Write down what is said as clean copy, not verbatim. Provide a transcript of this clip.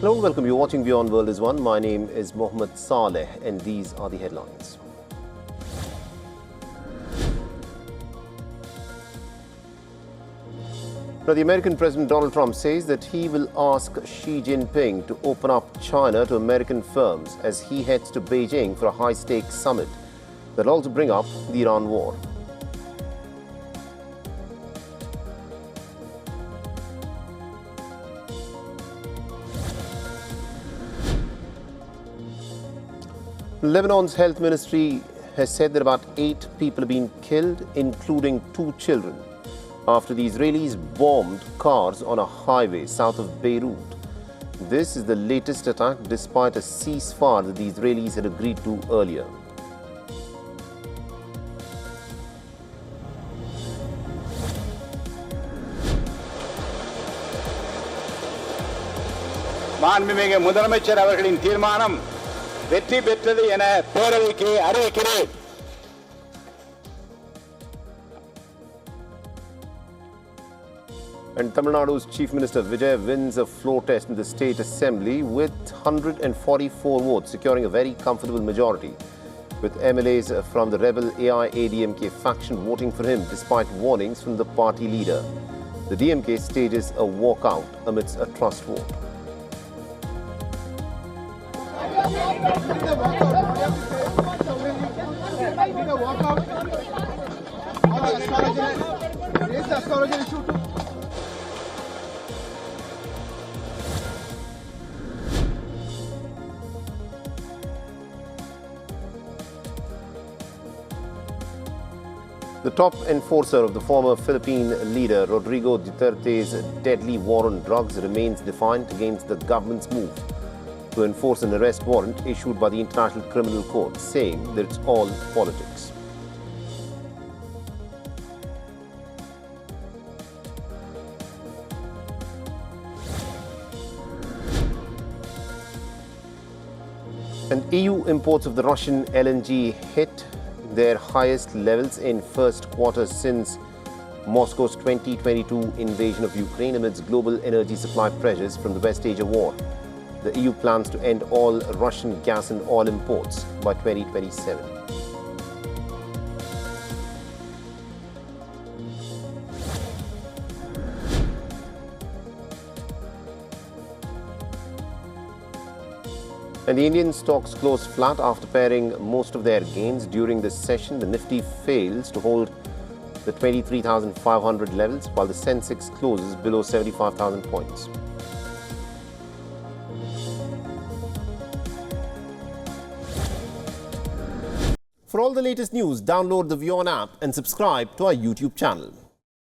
Hello and welcome. You're watching WION World is One. My name is Mohammed Saleh and these are the headlines. Now, the American President Donald Trump says that he will ask Xi Jinping to open up China to American firms as he heads to Beijing for a high-stakes summit that will also bring up the Iran war. Lebanon's health ministry has said that about 8 people have been killed, including 2 children, after the Israelis bombed cars on a highway south of Beirut. This is the latest attack despite a ceasefire that the Israelis had agreed to earlier. மாண்புமிகு முதலமைச்சர் அவர்களின் தீர்மானம் வெற்றி பெற்றது என பேரவைக்கு அறிவிக்கிறேன். And Tamil Nadu's Chief Minister Vijay wins a floor test in the State Assembly with 144 votes, securing a very comfortable majority, with MLAs from the rebel AIADMK faction voting for him despite warnings from the party leader. The DMK stages a walkout amidst a trust vote. The top enforcer of the former Philippine leader Rodrigo Duterte's deadly war on drugs remains defiant against the government's move to enforce an arrest warrant issued by the International Criminal Court, saying that it's all politics. And EU imports of the Russian LNG hit their highest levels in first quarter since Moscow's 2022 invasion of Ukraine amidst global energy supply pressures from the West Asia war. The EU plans to end all Russian gas and oil imports by 2027. And the Indian stocks closed flat after paring most of their gains during this session. The Nifty fails to hold the 23,500 levels, while the Sensex closes below 75,000 points. For all the latest news, download the WION app and subscribe to our YouTube channel.